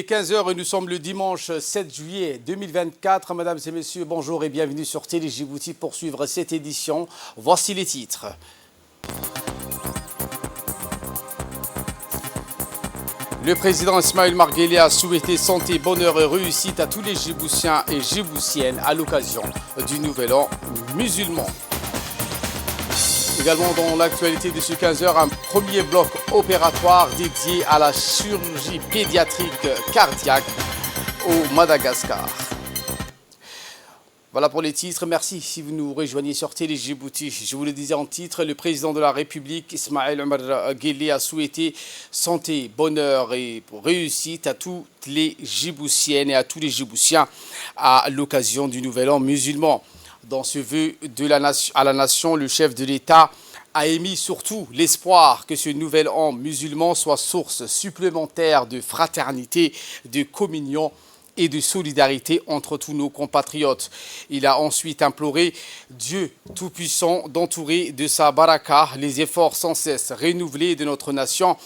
Il est 15 heures et nous sommes le dimanche 7 juillet 2024. Mesdames et messieurs, bonjour et bienvenue sur Télé Djibouti pour suivre cette édition. Voici les titres. Le président Ismaël Marguelé a souhaité santé, bonheur et réussite à tous les Djiboutiens et Djiboutiennes à l'occasion du Nouvel An musulman. Également dans l'actualité de ce 15 heures, un premier bloc opératoire dédié à la chirurgie pédiatrique cardiaque au Madagascar. Voilà pour les titres. Merci si vous nous rejoignez sur Télé Djibouti. Je vous le disais en titre, le président de la République, Ismaël Marguelé, a souhaité santé, bonheur et réussite à toutes les Djiboutiennes et à tous les Djiboutiens à l'occasion du Nouvel An musulman. Dans ce vœu à la nation, le chef de l'État a émis surtout l'espoir que ce nouvel an musulman soit source supplémentaire de fraternité, de communion et de solidarité entre tous nos compatriotes. Il a ensuite imploré Dieu Tout-Puissant d'entourer de sa baraka les efforts sans cesse renouvelés de notre nation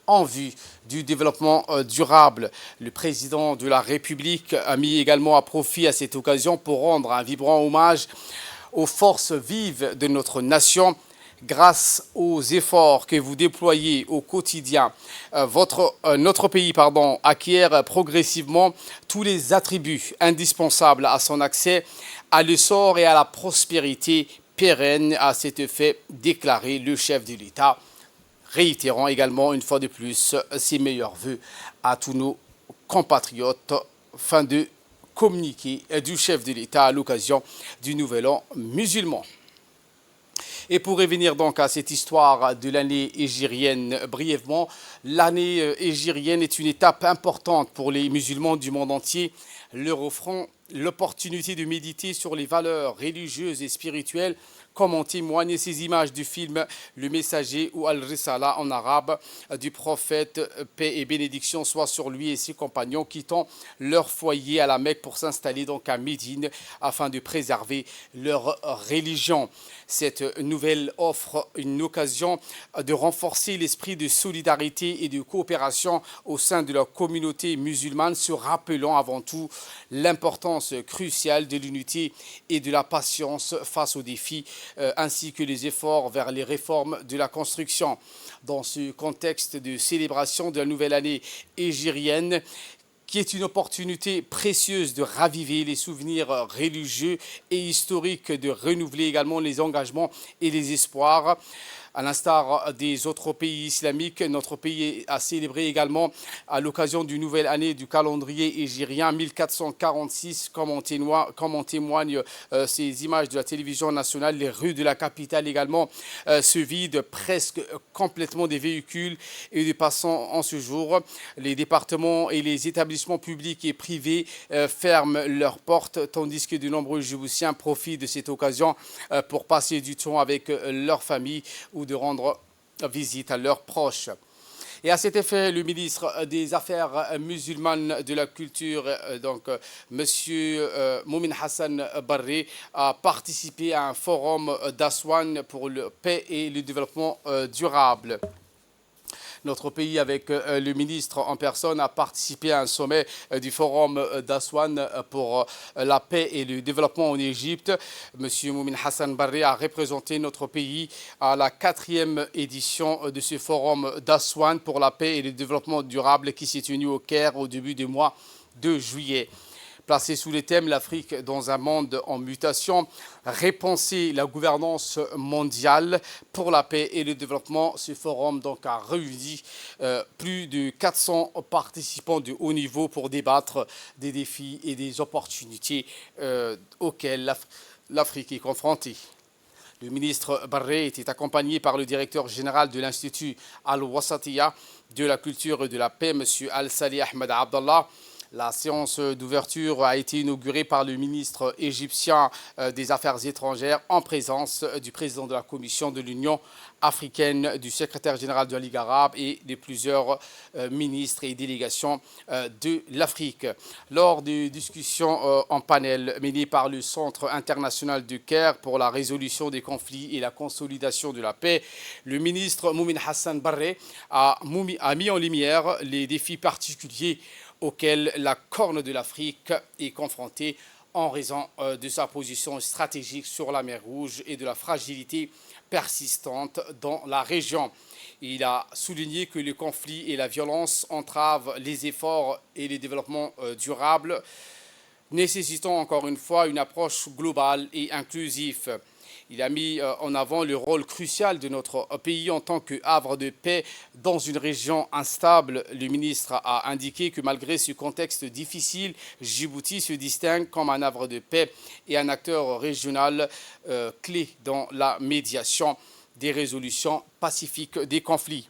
en vue du développement durable. Le président de la République a mis également à profit à cette occasion pour rendre un vibrant hommage aux forces vives de notre nation. Grâce aux efforts que vous déployez au quotidien, notre pays acquiert progressivement tous les attributs indispensables à son accès à l'essor et à la prospérité pérenne. À cet effet, déclaré le chef de l'État, réitérant également une fois de plus ses meilleurs vœux à tous nos compatriotes, fin de communiqué du chef de l'État à l'occasion du Nouvel An musulman. Et pour revenir donc à cette histoire de l'année hégirienne brièvement, l'année hégirienne est une étape importante pour les musulmans du monde entier, leur offrant l'opportunité de méditer sur les valeurs religieuses et spirituelles, comme en témoignent ces images du film Le Messager ou Al-Risala en arabe du prophète, paix et bénédiction soient sur lui et ses compagnons, quittant leur foyer à la Mecque pour s'installer donc à Médine afin de préserver leur religion. Cette nouvelle offre une occasion de renforcer l'esprit de solidarité et de coopération au sein de la communauté musulmane, se rappelant avant tout l'importance cruciale de l'unité et de la patience face aux défis ainsi que les efforts vers les réformes de la construction. Dans ce contexte de célébration de la nouvelle année hégirienne, qui est une opportunité précieuse de raviver les souvenirs religieux et historiques, de renouveler également les engagements et les espoirs. À l'instar des autres pays islamiques, notre pays a célébré également à l'occasion d'une nouvelle année du calendrier hégirien 1446, comme en témoignent ces images de la télévision nationale. Les rues de la capitale également se vident presque complètement des véhicules et des passants en ce jour. Les départements et les établissements publics et privés ferment leurs portes, tandis que de nombreux Djiboutiens profitent de cette occasion pour passer du temps avec leur famille ou de rendre visite à leurs proches. Et à cet effet, le ministre des Affaires musulmanes de la culture, Monsieur Moumin Hassan Barré, a participé à un forum d'Aswan pour la paix et le développement durable. Notre pays, avec le ministre en personne, a participé à un sommet du forum d'Aswan pour la paix et le développement en Égypte. Monsieur Moumin Hassan Barré a représenté notre pays à la 4e édition de ce forum d'Aswan pour la paix et le développement durable qui s'est tenu au Caire au début du mois de juillet. Placé sous les thèmes l'Afrique dans un monde en mutation, repenser la gouvernance mondiale pour la paix et le développement. Ce forum a réuni plus de 400 participants de haut niveau pour débattre des défis et des opportunités auxquels l'Afrique est confrontée. Le ministre Barré était accompagné par le directeur général de l'Institut Al-Wasatiya de la culture et de la paix, M. Al-Salih Ahmed Abdallah. La séance d'ouverture a été inaugurée par le ministre égyptien des Affaires étrangères en présence du président de la Commission de l'Union africaine, du secrétaire général de la Ligue arabe et de plusieurs ministres et délégations de l'Afrique. Lors des discussions en panel menées par le Centre international de Caire pour la résolution des conflits et la consolidation de la paix, le ministre Moumin Hassan Barré a mis en lumière les défis particuliers auxquels la Corne de l'Afrique est confrontée en raison de sa position stratégique sur la mer Rouge et de la fragilité persistante dans la région. Il a souligné que le conflit et la violence entravent les efforts et le développement durable, nécessitant encore une fois une approche globale et inclusive. Il a mis en avant le rôle crucial de notre pays en tant que havre de paix dans une région instable. Le ministre a indiqué que malgré ce contexte difficile, Djibouti se distingue comme un havre de paix et un acteur régional clé dans la médiation des résolutions pacifiques des conflits.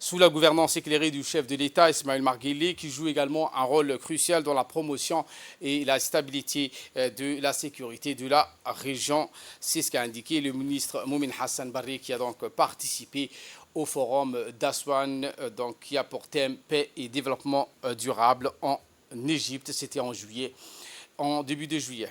Sous la gouvernance éclairée du chef de l'État, Ismaël Marguelé, qui joue également un rôle crucial dans la promotion et la stabilité de la sécurité de la région. C'est ce qu'a indiqué le ministre Moumin Hassan Barry, qui a donc participé au forum d'Aswan, qui a pour thème paix et développement durable en Égypte. C'était en début de juillet.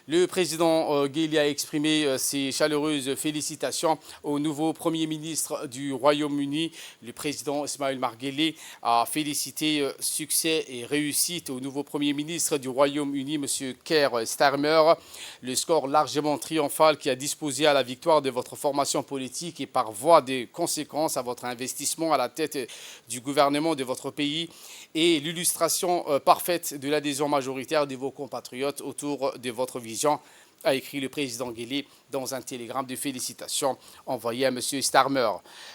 Le président Guéli a exprimé ses chaleureuses félicitations au nouveau Premier ministre du Royaume-Uni. Le président Ismaël Marguelé a félicité succès et réussite au nouveau Premier ministre du Royaume-Uni, M. Keir Starmer. Le score largement triomphal qui a disposé à la victoire de votre formation politique et par voie de conséquence à votre investissement à la tête du gouvernement de votre pays et l'illustration parfaite de l'adhésion majoritaire de vos compatriotes autour de votre vision, a écrit le président Guéli dans un télégramme de félicitations envoyé à M. Starmer.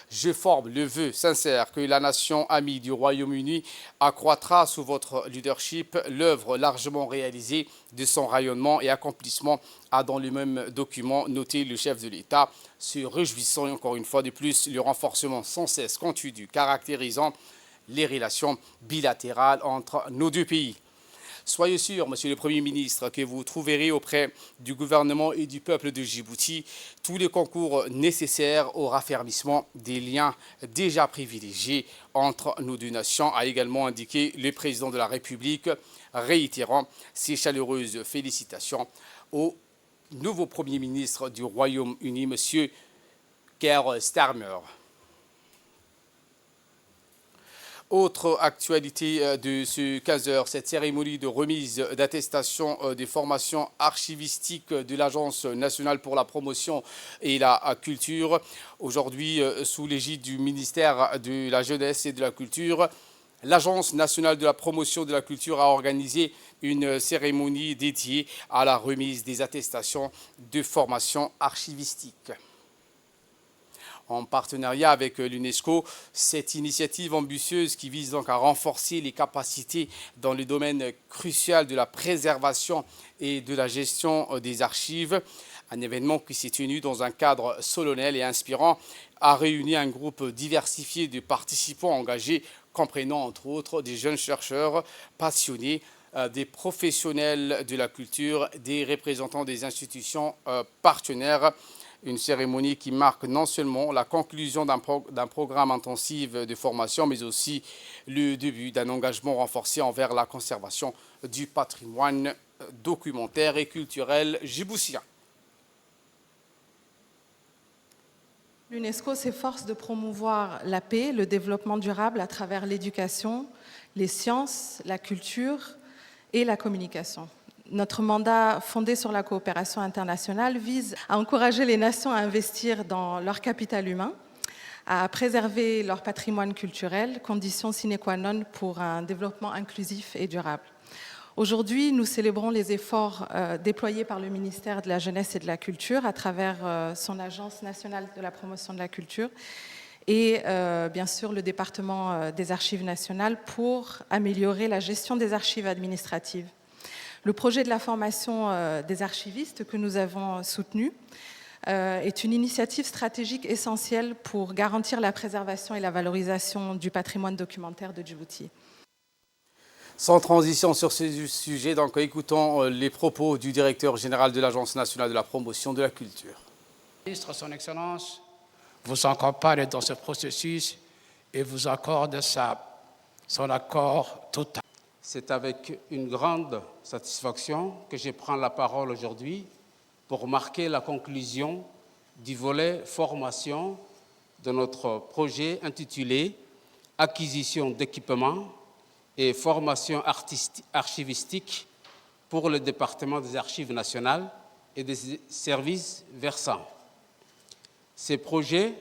Je forme le vœu sincère que la nation amie du Royaume-Uni accroîtra sous votre leadership l'œuvre largement réalisée de son rayonnement et accomplissement, a dans le même document noté le chef de l'État, se réjouissant encore une fois de plus le renforcement sans cesse continu caractérisant les relations bilatérales entre nos deux pays. Soyez sûr, Monsieur le Premier ministre, que vous trouverez auprès du gouvernement et du peuple de Djibouti tous les concours nécessaires au raffermissement des liens déjà privilégiés entre nos deux nations, a également indiqué le président de la République, réitérant ses chaleureuses félicitations au nouveau Premier ministre du Royaume-Uni, Monsieur Keir Starmer. Autre actualité de ce 15h, cette cérémonie de remise d'attestation des formations archivistiques de l'Agence nationale pour la promotion et la culture, aujourd'hui sous l'égide du ministère de la Jeunesse et de la Culture. L'Agence nationale de la promotion de la culture a organisé une cérémonie dédiée à la remise des attestations de formation archivistique. En partenariat avec l'UNESCO, cette initiative ambitieuse qui vise donc à renforcer les capacités dans le domaine crucial de la préservation et de la gestion des archives, un événement qui s'est tenu dans un cadre solennel et inspirant, a réuni un groupe diversifié de participants engagés, comprenant entre autres des jeunes chercheurs passionnés, des professionnels de la culture, des représentants des institutions partenaires. Une cérémonie qui marque non seulement la conclusion d'un programme intensif de formation, mais aussi le début d'un engagement renforcé envers la conservation du patrimoine documentaire et culturel djiboutien. L'UNESCO s'efforce de promouvoir la paix, le développement durable à travers l'éducation, les sciences, la culture et la communication. Notre mandat fondé sur la coopération internationale vise à encourager les nations à investir dans leur capital humain, à préserver leur patrimoine culturel, condition sine qua non pour un développement inclusif et durable. Aujourd'hui, nous célébrons les efforts déployés par le ministère de la Jeunesse et de la Culture à travers son Agence nationale de la promotion de la culture et bien sûr le département des archives nationales pour améliorer la gestion des archives administratives. Le projet de la formation des archivistes que nous avons soutenu est une initiative stratégique essentielle pour garantir la préservation et la valorisation du patrimoine documentaire de Djibouti. Sans transition sur ce sujet, donc écoutons les propos du directeur général de l'Agence nationale de la promotion de la culture. Ministre, Son Excellence, vous accompagne dans ce processus et vous accorde son accord total. C'est avec une grande satisfaction que je prends la parole aujourd'hui pour marquer la conclusion du volet formation de notre projet intitulé acquisition d'équipements et formation archivistique pour le département des Archives nationales et des services versants. Ces projets,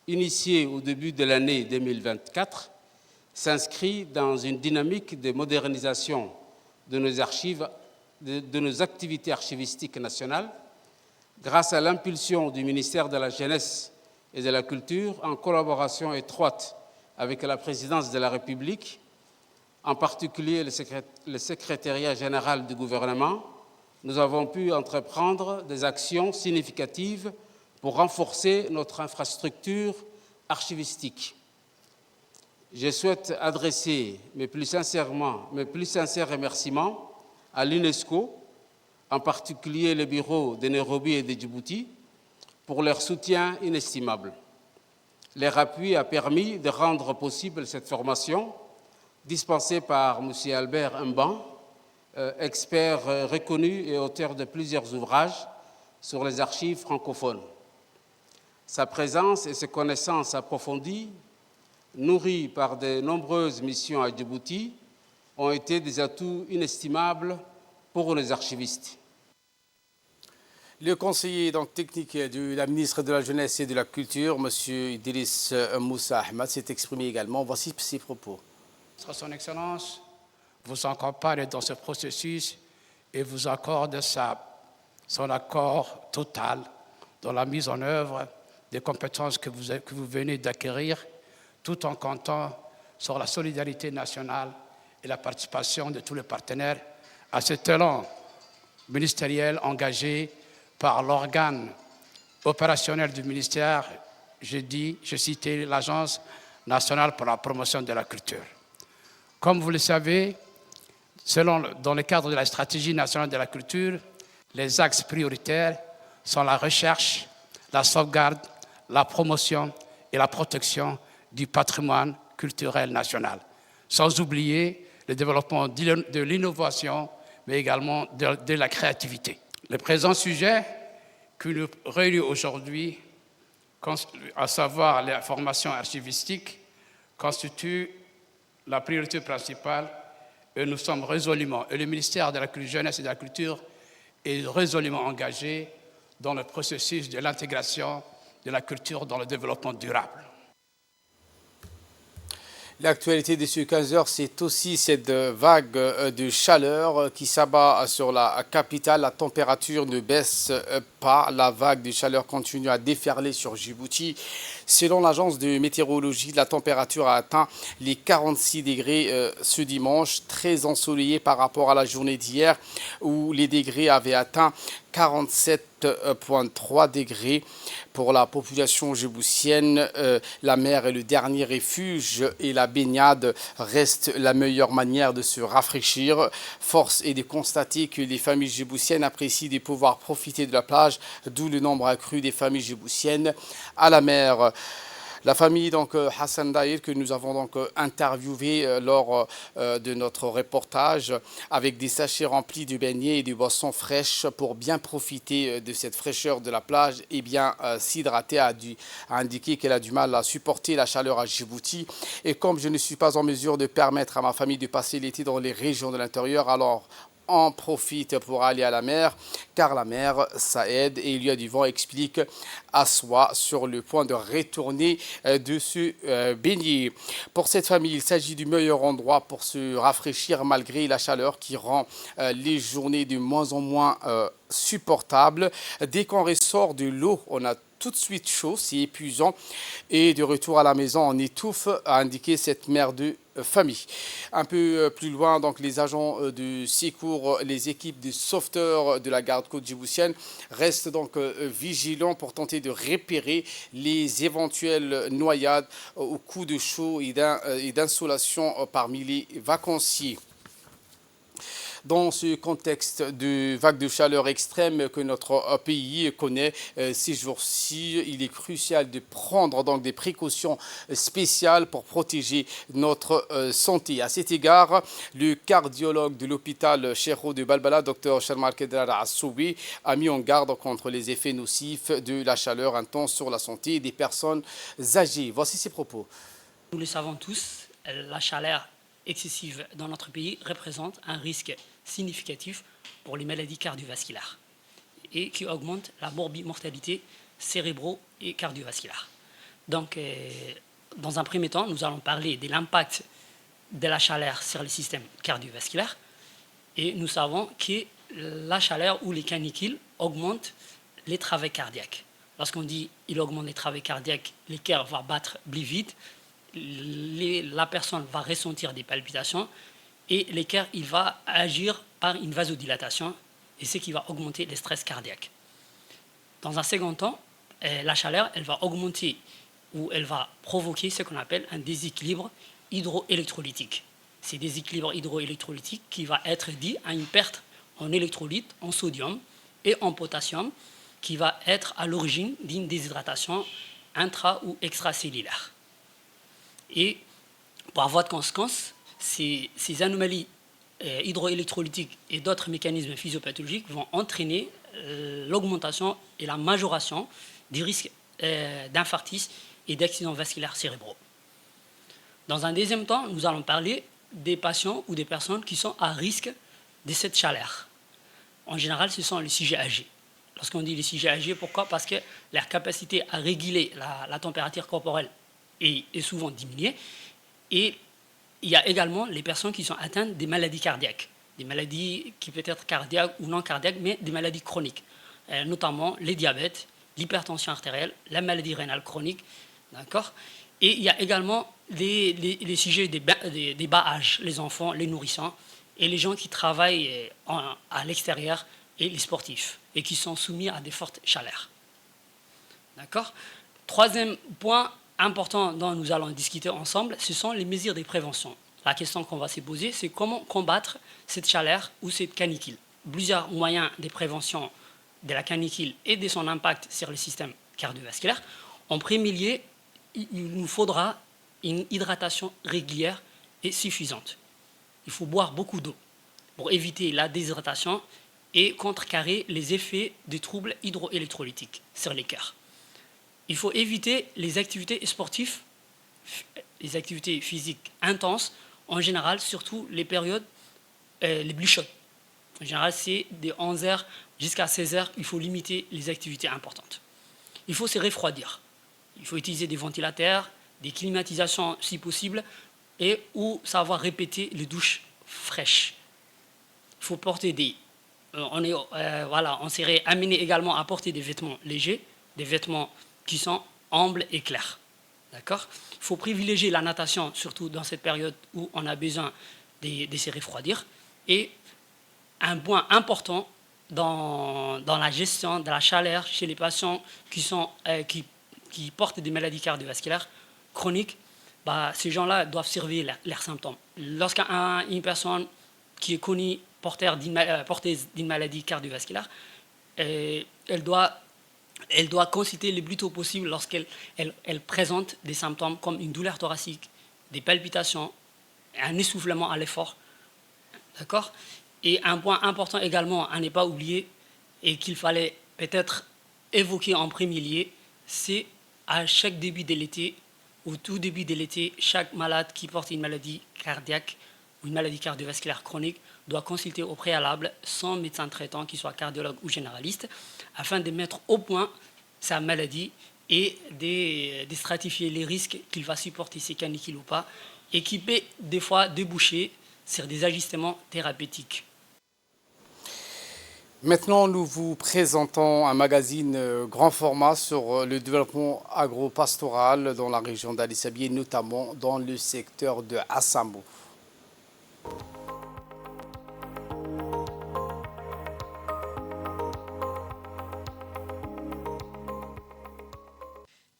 initiés au début de l'année 2024, s'inscrivent dans une dynamique de modernisation de nos archives, de nos activités archivistiques nationales, grâce à l'impulsion du ministère de la Jeunesse et de la Culture, en collaboration étroite avec la Présidence de la République, en particulier le secrétariat général du gouvernement, nous avons pu entreprendre des actions significatives pour renforcer notre infrastructure archivistique. Je souhaite adresser mes plus sincères remerciements à l'UNESCO, en particulier les bureaux de Nairobi et de Djibouti, pour leur soutien inestimable. Leur appui a permis de rendre possible cette formation dispensée par M. Albert Mban, expert reconnu et auteur de plusieurs ouvrages sur les archives francophones. Sa présence et ses connaissances approfondies, nourries par de nombreuses missions à Djibouti, ont été des atouts inestimables pour les archivistes. Le conseiller technique de la ministre de la Jeunesse et de la Culture, M. Idriss Moussa Ahmad, s'est exprimé également. Voici ses propos. Son Excellence vous accompagne dans ce processus et vous accorde son accord total dans la mise en œuvre des compétences que vous venez d'acquérir, tout en comptant sur la solidarité nationale et la participation de tous les partenaires à cet élan ministériel engagé par l'organe opérationnel du ministère, je citais l'Agence nationale pour la promotion de la culture. Comme vous le savez, dans le cadre de la stratégie nationale de la culture, les axes prioritaires sont la recherche, la sauvegarde, la promotion et la protection du patrimoine culturel national, sans oublier le développement de l'innovation, mais également de la créativité. Le présent sujet qui nous réunit aujourd'hui, à savoir la formation archivistique, constitue la priorité principale et nous sommes résolument, et le ministère de la Jeunesse et de la Culture est résolument engagé dans le processus de l'intégration de la culture dans le développement durable. L'actualité de ce 15 heures, c'est aussi cette vague de chaleur qui s'abat sur la capitale. La température ne baisse pas. La vague de chaleur continue à déferler sur Djibouti. Selon l'agence de météorologie, la température a atteint les 46 degrés ce dimanche, très ensoleillé par rapport à la journée d'hier où les degrés avaient atteint 47,3 degrés. Pour la population djiboutienne, la mer est le dernier refuge et la baignade reste la meilleure manière de se rafraîchir. Force est de constater que les familles djiboutiennes apprécient de pouvoir profiter de la plage, d'où le nombre accru des familles djiboutiennes à la mer. La famille Hassan Daïr que nous avons interviewé lors de notre reportage avec des sachets remplis de beignets et de boissons fraîches pour bien profiter de cette fraîcheur de la plage et bien s'hydrater, a indiqué qu'elle a du mal à supporter la chaleur à Djibouti. Et comme je ne suis pas en mesure de permettre à ma famille de passer l'été dans les régions de l'intérieur, alors en profite pour aller à la mer, car la mer, ça aide et il y a du vent, explique Aswa, sur le point de retourner de se baigner. Pour cette famille, il s'agit du meilleur endroit pour se rafraîchir malgré la chaleur qui rend les journées de moins en moins supportables. Dès qu'on ressort de l'eau, on a tout de suite chaud, c'est épuisant. Et de retour à la maison, on étouffe, a indiqué cette mère de famille. Un peu plus loin, les agents de secours, les équipes de sauveteurs de la garde-côte djiboutienne restent vigilants pour tenter de repérer les éventuelles noyades au coup de chaud et d'insolation parmi les vacanciers. Dans ce contexte de vague de chaleur extrême que notre pays connaît ces jours-ci, il est crucial de prendre des précautions spéciales pour protéger notre santé. À cet égard, le cardiologue de l'hôpital Cheikh de Balbala, Dr Sharmar Kedrar Assoubi, a mis en garde contre les effets nocifs de la chaleur intense sur la santé des personnes âgées. Voici ses propos. Nous le savons tous, la chaleur excessive dans notre pays représente un risque significatif pour les maladies cardiovasculaires et qui augmente la morbimortalité cérébro- et cardiovasculaire. Donc, dans un premier temps, nous allons parler de l'impact de la chaleur sur le système cardiovasculaire et nous savons que la chaleur ou les canicules augmentent les travaux cardiaques. Lorsqu'on dit qu'il augmente les travaux cardiaques, le cœur va battre plus vite, la personne va ressentir des palpitations et le cœur il va agir par une vasodilatation et ce qui va augmenter le stress cardiaque. Dans un second temps, la chaleur elle va augmenter ou elle va provoquer ce qu'on appelle un déséquilibre hydroélectrolytique. C'est un déséquilibre hydroélectrolytique qui va être dû à une perte en électrolytes, en sodium et en potassium qui va être à l'origine d'une déshydratation intra- ou extracellulaire. Et par voie de conséquence, ces anomalies hydroélectrolytiques et d'autres mécanismes physiopathologiques vont entraîner l'augmentation et la majoration des risques d'infarctus et d'accidents vasculaires cérébraux. Dans un deuxième temps, nous allons parler des patients ou des personnes qui sont à risque de cette chaleur. En général, ce sont les sujets âgés. Lorsqu'on dit les sujets âgés, pourquoi? Parce que leur capacité à réguler la température corporelle est souvent diminuée. Et il y a également les personnes qui sont atteintes des maladies cardiaques, des maladies qui peuvent être cardiaques ou non cardiaques, mais des maladies chroniques, notamment les diabètes, l'hypertension artérielle, la maladie rénale chronique. D'accord. Et il y a également les sujets des bas âges, les enfants, les nourrissons, et les gens qui travaillent à l'extérieur et les sportifs, et qui sont soumis à des fortes chaleurs. D'accord. Troisième point important dont nous allons discuter ensemble, ce sont les mesures de prévention. La question qu'on va se poser, c'est comment combattre cette chaleur ou cette canicule. Plusieurs moyens de prévention de la canicule et de son impact sur le système cardiovasculaire. En premier lieu, il nous faudra une hydratation régulière et suffisante. Il faut boire beaucoup d'eau pour éviter la déshydratation et contrecarrer les effets des troubles hydroélectrolytiques sur les cœurs. Il faut éviter les activités sportives, les activités physiques intenses, en général, surtout les périodes les plus chaudes. En général, c'est de 11h jusqu'à 16h, il faut limiter les activités importantes. Il faut se refroidir. Il faut utiliser des ventilateurs, des climatisations si possible, et ou savoir répéter les douches fraîches. Il faut porter on serait amené également à porter des vêtements légers, des vêtements qui sont amples et clairs. D'accord. Il faut privilégier la natation, surtout dans cette période où on a besoin de se refroidir. Et un point important dans la gestion de la chaleur chez les patients qui portent des maladies cardiovasculaires chroniques, ces gens-là doivent surveiller leurs symptômes. Lorsqu'une personne qui est connue porteuse d'une maladie cardiovasculaire, elle doit consulter le plus tôt possible lorsqu'elle présente des symptômes comme une douleur thoracique, des palpitations, un essoufflement à l'effort. D'accord. Et un point important également à ne pas oublier et qu'il fallait peut-être évoquer en premier lieu, c'est à chaque début de l'été, au tout début de l'été, chaque malade qui porte une maladie cardiaque ou une maladie cardiovasculaire chronique doit consulter au préalable son médecin traitant, qu'il soit cardiologue ou généraliste, afin de mettre au point sa maladie et de stratifier les risques qu'il va supporter ces canicules ou pas, et qui peut des fois déboucher sur des ajustements thérapeutiques. Maintenant, nous vous présentons un magazine grand format sur le développement agro-pastoral dans la région d'Ali Sabieh, notamment dans le secteur de Assamo.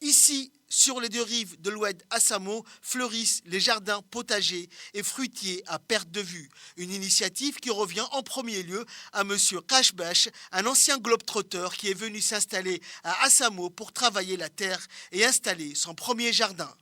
Ici, sur les deux rives de l'Oued Assamo, fleurissent les jardins potagers et fruitiers à perte de vue. Une initiative qui revient en premier lieu à M. Kashbash, un ancien globe-trotteur qui est venu s'installer à Assamo pour travailler la terre et installer son premier jardin.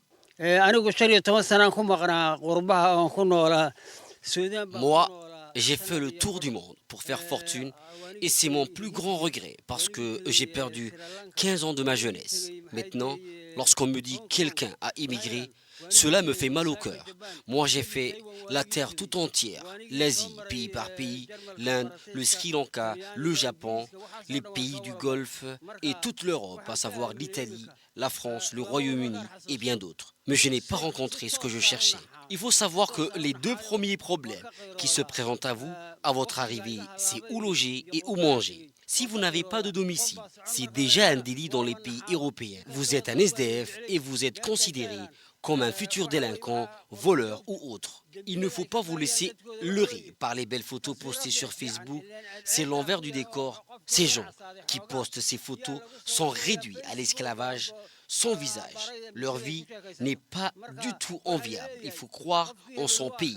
Moi, j'ai fait le tour du monde pour faire fortune et c'est mon plus grand regret parce que j'ai perdu 15 ans de ma jeunesse. Maintenant, lorsqu'on me dit quelqu'un a immigré, Cela me fait mal au cœur. Moi, j'ai fait la terre tout entière, l'Asie, pays par pays, l'Inde, le Sri Lanka, le Japon, les pays du Golfe et toute l'Europe, à savoir l'Italie, la France, le Royaume-Uni et bien d'autres. Mais je n'ai pas rencontré ce que je cherchais. Il faut savoir que les deux premiers problèmes qui se présentent à vous, à votre arrivée, c'est où loger et où manger. Si vous n'avez pas de domicile, c'est déjà un délit dans les pays européens. Vous êtes un SDF et vous êtes considéré comme un futur délinquant, voleur ou autre. Il ne faut pas vous laisser leurrer par les belles photos postées sur Facebook. C'est l'envers du décor. Ces gens qui postent ces photos sont réduits à l'esclavage sans visage. Leur vie n'est pas du tout enviable. Il faut croire en son pays.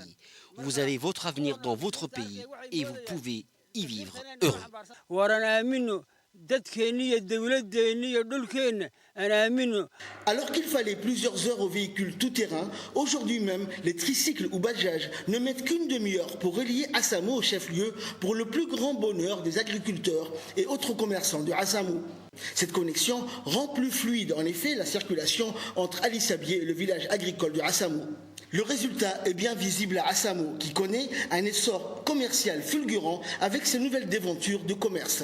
Vous avez votre avenir dans votre pays et vous pouvez y vivre heureux. Alors qu'il fallait plusieurs heures au véhicule tout-terrain, aujourd'hui même, les tricycles ou badjages ne mettent qu'une demi-heure pour relier Assamou au chef-lieu pour le plus grand bonheur des agriculteurs et autres commerçants de Assamou. Cette connexion rend plus fluide en effet la circulation entre Ali Sabié et le village agricole de Assamou. Le résultat est bien visible à Assamou, qui connaît un essor commercial fulgurant avec ses nouvelles déventures de commerce.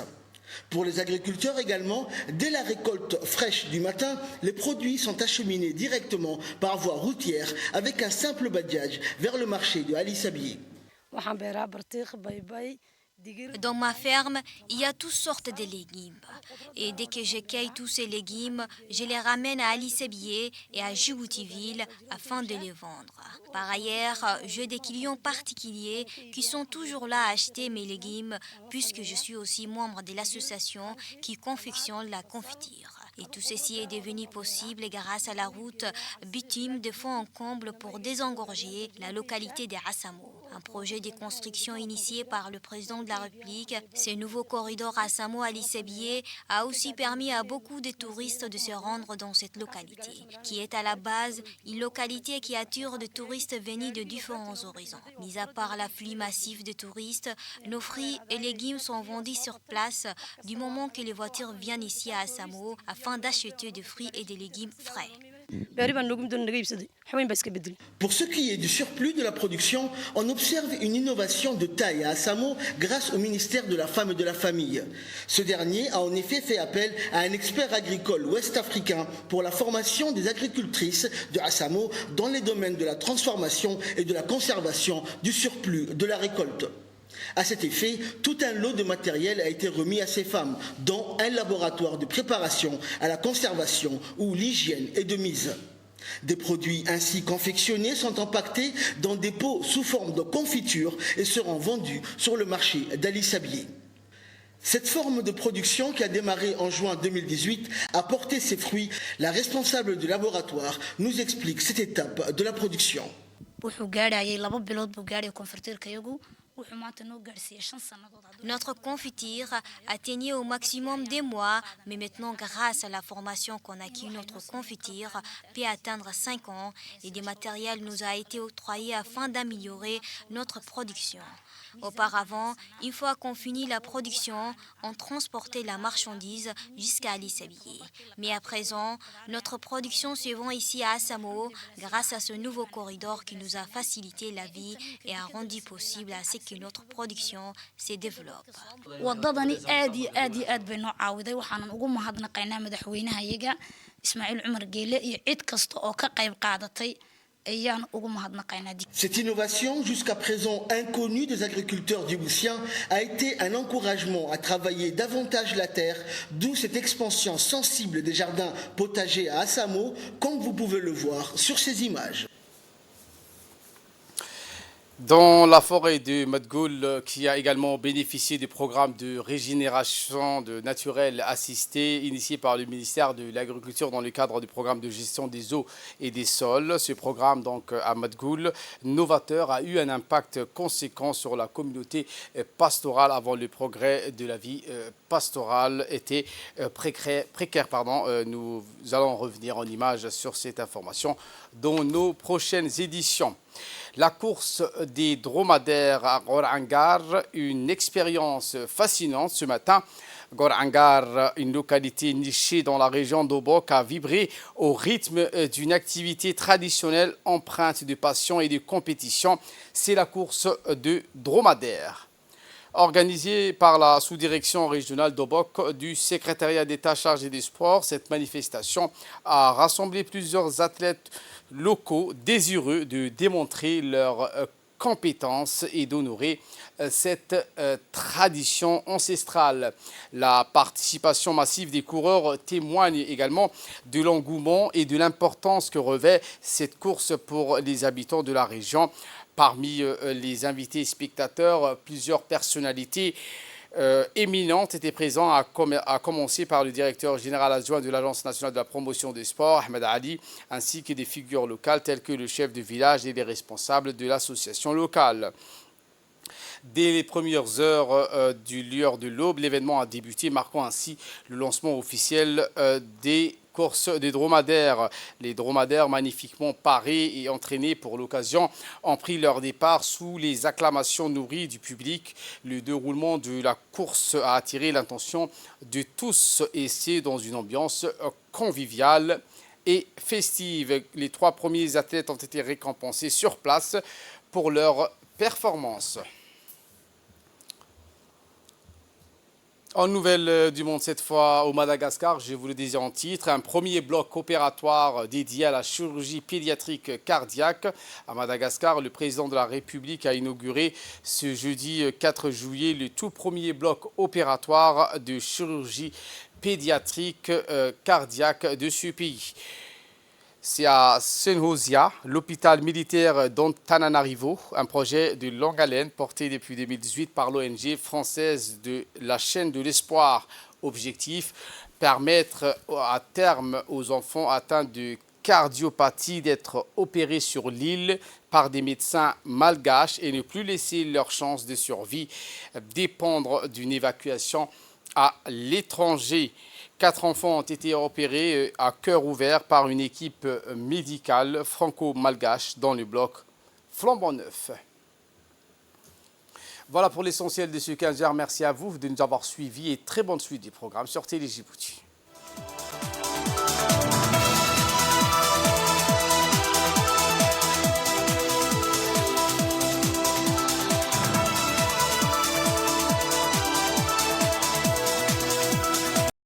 Pour les agriculteurs également, dès la récolte fraîche du matin, les produits sont acheminés directement par voie routière avec un simple badjage vers le marché de Ali Sabié. Dans ma ferme, il y a toutes sortes de légumes. Et dès que je cueille tous ces légumes, je les ramène à Ali Sabié et à Djiboutiville afin de les vendre. Par ailleurs, j'ai des clients particuliers qui sont toujours là à acheter mes légumes puisque je suis aussi membre de l'association qui confectionne la confiture. Et tout ceci est devenu possible grâce à la route bitume de fond en comble pour désengorger la localité de Assamou. Un projet de construction initié par le président de la République, ce nouveau corridor Assamou-Ali Sabié a aussi permis à beaucoup de touristes de se rendre dans cette localité, qui est à la base une localité qui attire des touristes venus de différents horizons. Mis à part l'afflux massif de touristes, nos fruits et légumes sont vendus sur place du moment que les voitures viennent ici à Assamou afin d'acheter des fruits et des légumes frais. Pour ce qui est du surplus de la production, on observe une innovation de taille à Assamou grâce au ministère de la Femme et de la Famille. Ce dernier a en effet fait appel à un expert agricole ouest-africain pour la formation des agricultrices de Assamou dans les domaines de la transformation et de la conservation du surplus de la récolte. À cet effet, tout un lot de matériel a été remis à ces femmes, dont un laboratoire de préparation à la conservation où l'hygiène est de mise. Des produits ainsi confectionnés sont empaquetés dans des pots sous forme de confiture et seront vendus sur le marché d'Ali Sabié. Cette forme de production qui a démarré en juin 2018 a porté ses fruits. La responsable du laboratoire nous explique cette étape de la production. Notre confiture a tenu au maximum des mois, mais maintenant, grâce à la formation qu'on a acquis, notre confiture peut atteindre 5 ans et des matériels nous a été octroyés afin d'améliorer notre production. Auparavant, une fois qu'on finit la production, on transportait la marchandise jusqu'à Ali Sabié. Mais à présent, notre production se vend ici à Assamou grâce à ce nouveau corridor qui nous a facilité la vie et a rendu possible à ce que notre production se développe. Cette innovation, jusqu'à présent inconnue des agriculteurs djiboutiens, a été un encouragement à travailler davantage la terre, d'où cette expansion sensible des jardins potagers à Assamou, comme vous pouvez le voir sur ces images. Dans la forêt de Madgoul, qui a également bénéficié du programme de régénération naturelle assistée initié par le ministère de l'Agriculture dans le cadre du programme de gestion des eaux et des sols. Ce programme, donc à Madgoul, novateur, a eu un impact conséquent sur la communauté pastorale avant le progrès de la vie pastorale était précaire. Nous allons revenir en images sur cette information dans nos prochaines éditions. La course des dromadaires à Gorangar, une expérience fascinante ce matin. Gorangar, une localité nichée dans la région d'Obok, a vibré au rythme d'une activité traditionnelle empreinte de passion et de compétition. C'est la course de dromadaires. Organisée par la sous-direction régionale d'Obok du secrétariat d'État chargé des sports, cette manifestation a rassemblé plusieurs athlètes locaux désireux de démontrer leurs compétences et d'honorer cette tradition ancestrale. La participation massive des coureurs témoigne également de l'engouement et de l'importance que revêt cette course pour les habitants de la région. Parmi les invités spectateurs, plusieurs personnalités éminentes étaient présentes, à commencer par le directeur général adjoint de l'Agence nationale de la promotion des sports, Ahmed Ali, ainsi que des figures locales telles que le chef de village et les responsables de l'association locale. Dès les premières heures du lueur de l'aube, l'événement a débuté, marquant ainsi le lancement officiel des courses des dromadaires. Les dromadaires magnifiquement parés et entraînés pour l'occasion ont pris leur départ sous les acclamations nourries du public. Le déroulement de la course a attiré l'attention de tous et c'est dans une ambiance conviviale et festive. Les 3 premiers athlètes ont été récompensés sur place pour leur performance. En nouvelle du monde, cette fois au Madagascar, je vous le disais en titre, un premier bloc opératoire dédié à la chirurgie pédiatrique cardiaque. À Madagascar, le président de la République a inauguré ce jeudi 4 juillet le tout premier bloc opératoire de chirurgie pédiatrique cardiaque de ce pays. C'est à Senhozia, l'hôpital militaire d'Antananarivo, un projet de longue haleine porté depuis 2018 par l'ONG française de la chaîne de l'espoir. Objectif, permettre à terme aux enfants atteints de cardiopathie d'être opérés sur l'île par des médecins malgaches et ne plus laisser leur chance de survie dépendre d'une évacuation à l'étranger. 4 enfants ont été opérés à cœur ouvert par une équipe médicale franco-malgache dans le bloc flambant neuf. Voilà pour l'essentiel de ce 15h. Merci à vous de nous avoir suivis et très bonne suite du programme sur Télé Djibouti.